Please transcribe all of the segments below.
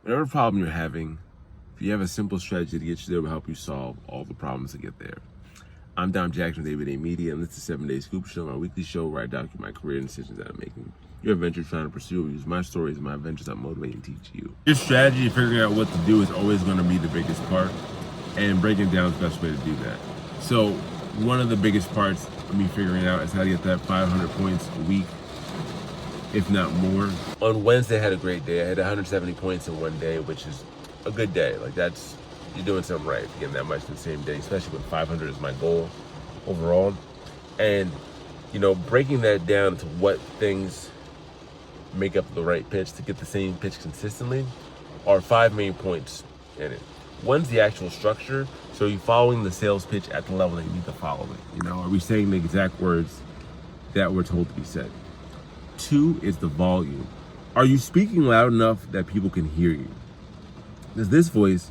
Whatever problem you're having, if you have a simple strategy to get you there, will help you solve all the problems to get there. I'm Dom Jackson with David A. Media, and this is 7 Day Scoop Show, my weekly show where I document my career and decisions that I'm making. Your adventure trying to pursue, use my stories and my adventures that motivate and teach you. Your strategy, figuring out what to do, is always going to be the biggest part, and breaking it down is the best way to do that. So one of the biggest parts of me figuring out is how to get that 500 points a week, if not more. On Wednesday, I had a great day. I had 170 points in one day, which is a good day. Like, that's, you're doing something right, getting that much in the same day, especially when 500 is my goal overall. And, you know, breaking that down to what things make up the right pitch to get the same pitch consistently are 5 main points in it. One's the actual structure. So are you following the sales pitch at the level that you need to follow it? You know, are we saying the exact words that we're told to be said? 2 is the volume. Are you speaking loud enough that people can hear you? Does this voice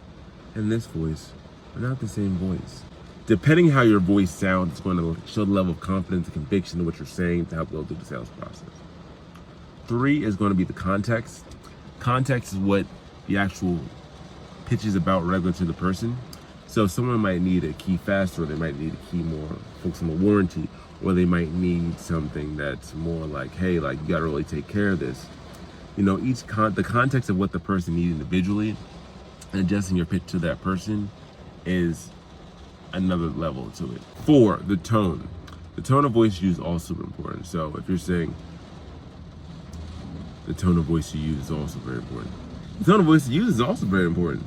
and this voice are not the same voice? Depending how your voice sounds, it's going to show the level of confidence and conviction in what you're saying to help go through the sales process. 3 is going to be the context. Context is what the actual pitch is about regular to the person. So someone might need a key faster, or they might need a key more focused on the warranty, or they might need something that's more like, hey, like, you gotta really take care of this. You know, the context of what the person needs individually and adjusting your pitch to that person is another level to it. 4, the tone. The tone of voice you use is also important. So if you're saying, the tone of voice you use is also very important. The tone of voice you use is also very important.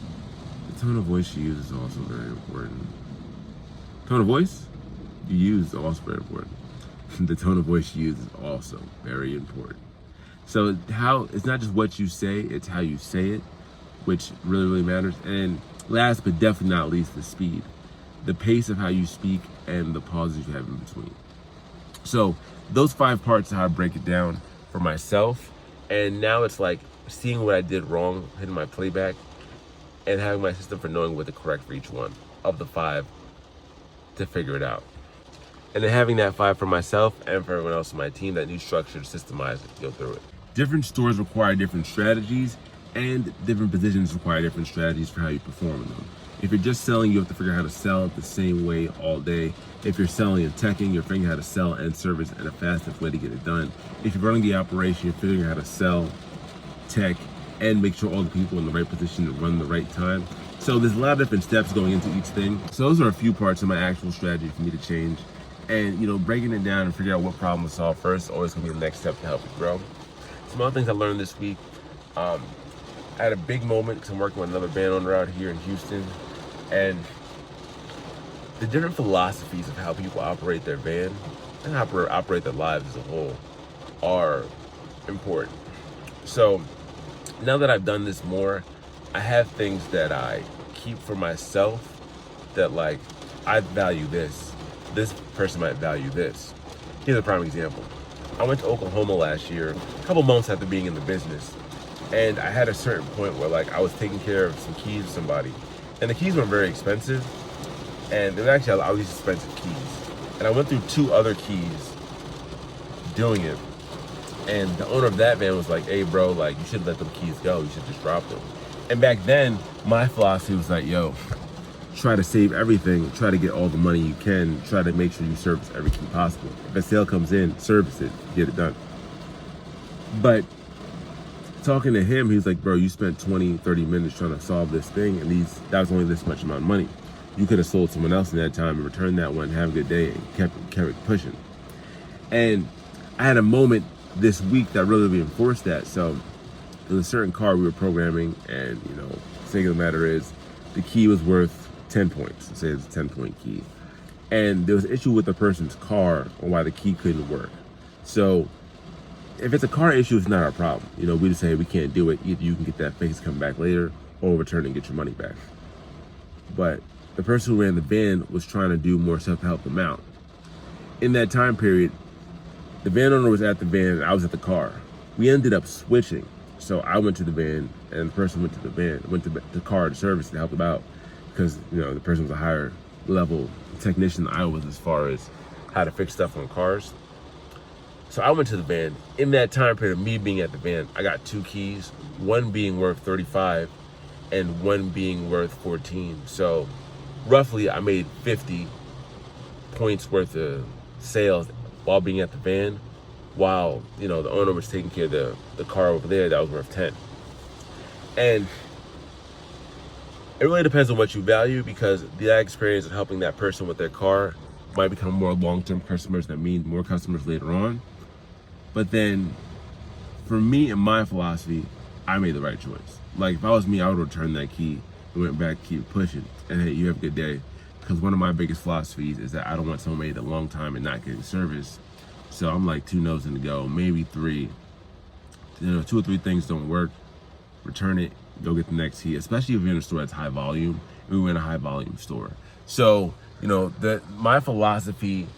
The tone of voice you use is also very important. Tone of voice you use is also very important. The tone of voice you use is also very important. So it's not just what you say, it's how you say it, which really, really matters. And last but definitely not least, the speed. The pace of how you speak and the pauses you have in between. So those 5 parts are how I break it down for myself. And now it's like seeing what I did wrong, hitting my playback, and having my system for knowing what to correct for each one of the 5 to figure it out. And then having that 5 for myself and for everyone else on my team, that new structure to systemize it, to go through it. Different stores require different strategies, and different positions require different strategies for how you perform in them. If you're just selling, you have to figure out how to sell it the same way all day. If you're selling and teching, you're figuring out how to sell and service in a fastest way to get it done. If you're running the operation, you're figuring out how to sell, tech, and make sure all the people in the right position to run the right time. So there's a lot of different steps going into each thing. So those are a few parts of my actual strategy for me to change. And, you know, breaking it down and figure out what problem to solve first is always gonna be the next step to help you grow. Some other things I learned this week. I had a big moment because I'm working with another band owner out here in Houston, and the different philosophies of how people operate their band and operate their lives as a whole are important. So now that I've done this more, I have things that I keep for myself that, like, I value this. This person might value this. Here's a prime example. I went to Oklahoma last year, a couple months after being in the business. And I had a certain point where, like, I was taking care of some keys to somebody. And the keys weren't very expensive. And they were actually our least expensive keys. And I went through 2 other keys doing it. And the owner of that van was like, hey, bro, like, you shouldn't let them keys go. You should just drop them. And back then, my philosophy was like, yo, try to save everything. Try to get all the money you can. Try to make sure you service every key possible. If a sale comes in, service it, get it done. But talking to him, he was like, bro, you spent 20, 30 minutes trying to solve this thing, and that was only this much amount of money. You could have sold someone else in that time and returned that one, have a good day, and kept it pushing. And I had a moment this week that really reinforced that. So there was a certain car we were programming, and, you know, the thing of the matter is, the key was worth 10 points. Let's say it's a 10-point key. And there was an issue with the person's car on why the key couldn't work. So if it's a car issue, it's not our problem. You know, we just say we can't do it. Either you can get that fixed, come back later, or return and get your money back. But the person who ran the van was trying to do more stuff to help them out. In that time period, the van owner was at the van and I was at the car. We ended up switching. So I went to the van and the person went to the van, went to the car to service to help them out, because, you know, the person was a higher level technician than I was as far as how to fix stuff on cars. So I went to the van. In that time period of me being at the van, I got 2 keys, one being worth 35 and one being worth 14. So roughly I made 50 points worth of sales while being at the van, while, you know, the owner was taking care of the car over there that was worth 10. And it really depends on what you value, because that experience of helping that person with their car might become more long-term customers that mean more customers later on. But then for me and my philosophy, I made the right choice. Like, if I was me, I would return that key and went back, keep pushing, and hey, you have a good day. Because one of my biggest philosophies is that I don't want someone waiting a long time and not getting service. So I'm like 2 no's in to go, maybe 3. You know, 2 or 3 things don't work, return it, go get the next key, especially if you're in a store that's high volume. We were in a high volume store. So, you know, my philosophy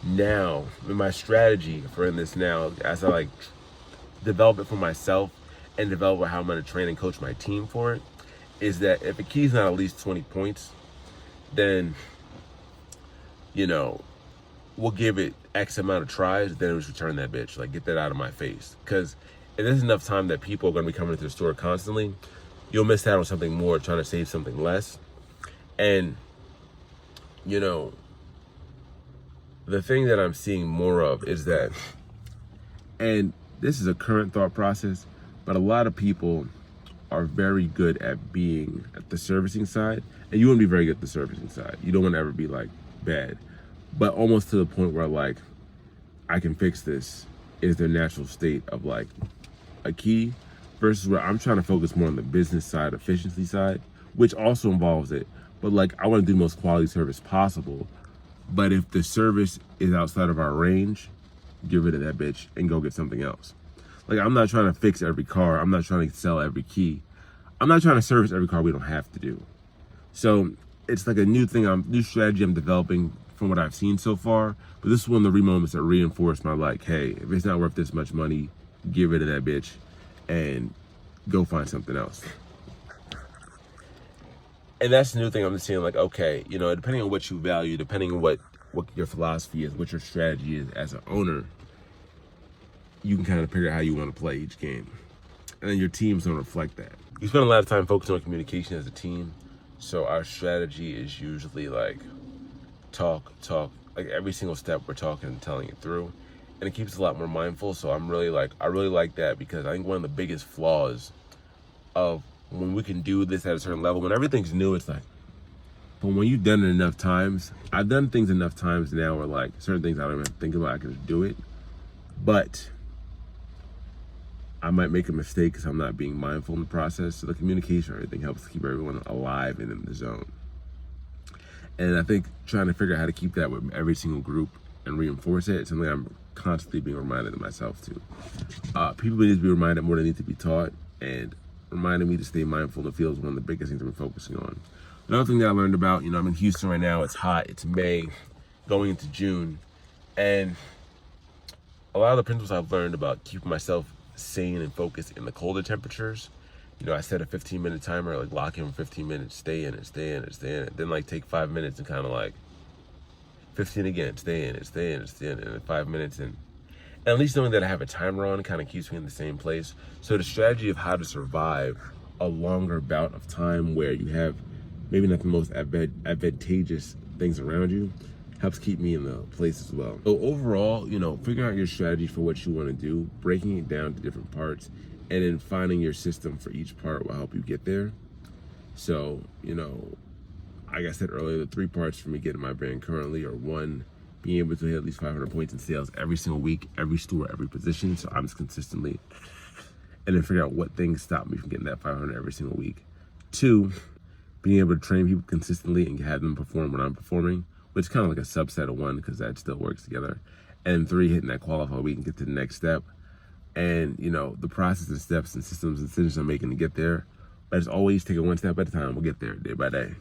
now, and my strategy for in this now, as I like develop it for myself and develop how I'm going to train and coach my team for it, is that if a key's not at least 20 points, then, you know, we'll give it X amount of tries, then we just return that bitch. Like, get that out of my face. Because if there's enough time that people are going to be coming to the store constantly, you'll miss out on something more trying to save something less. And, you know, the thing that I'm seeing more of is that, and this is a current thought process, but a lot of people are very good at being at the servicing side, and you want to be very good at the servicing side. You don't want to ever be like bad, but almost to the point where like, I can fix this is their natural state of like a key, versus where I'm trying to focus more on the business side, efficiency side, which also involves it. But like, I want to do the most quality service possible. But if the service is outside of our range, get rid of that bitch and go get something else. Like, I'm not trying to fix every car. I'm not trying to sell every key. I'm not trying to service every car we don't have to do. So it's like a new strategy I'm developing from what I've seen so far. But this is one of the moments that reinforced my like, hey, if it's not worth this much money, get rid of that bitch and go find something else. And that's the new thing I'm seeing, like, okay, you know, depending on what you value, depending on what your philosophy is, what your strategy is as an owner, you can kind of figure out how you want to play each game. And then your team's going to reflect that. You spend a lot of time focusing on communication as a team. So our strategy is usually like talk, like every single step we're talking and telling it through. And it keeps us a lot more mindful. So I really like that, because I think one of the biggest flaws of when we can do this at a certain level, when everything's new, it's like, but when you've done it enough times, I've done things enough times now where like certain things I don't even think about, I can just do it. But I might make a mistake because I'm not being mindful in the process. So the communication, everything helps keep everyone alive and in the zone. And I think trying to figure out how to keep that with every single group and reinforce it, it's something I'm constantly being reminded of myself too. People need to be reminded more than they need to be taught, and reminding me to stay mindful in the field is one of the biggest things I'm focusing on. Another thing that I learned about, you know, I'm in Houston right now, it's hot, it's May, going into June, and a lot of the principles I've learned about keeping myself sane and focused in the colder temperatures. You know, I set a 15-minute timer, like lock in for 15 minutes, stay in it, then like take 5 minutes and kind of like 15 again, stay in it, and then 5 minutes, and at least knowing that I have a timer on kind of keeps me in the same place. So the strategy of how to survive a longer bout of time where you have maybe not the most advantageous things around you helps keep me in the place as well. So overall, you know, figuring out your strategy for what you want to do, breaking it down to different parts, and then finding your system for each part will help you get there. So, you know, like I said earlier, the 3 parts for me getting my brand currently are: 1, being able to hit at least 500 points in sales every single week, every store, every position. So I'm just consistently, and then figure out what things stop me from getting that 500 every single week. 2, being able to train people consistently and have them perform when I'm performing, which is kind of like a subset of 1 because that still works together. And 3, hitting that qualified week and get to the next step. And, you know, the process and steps and systems and decisions I'm making to get there. But it's always take it 1 step at a time. We'll get there day by day.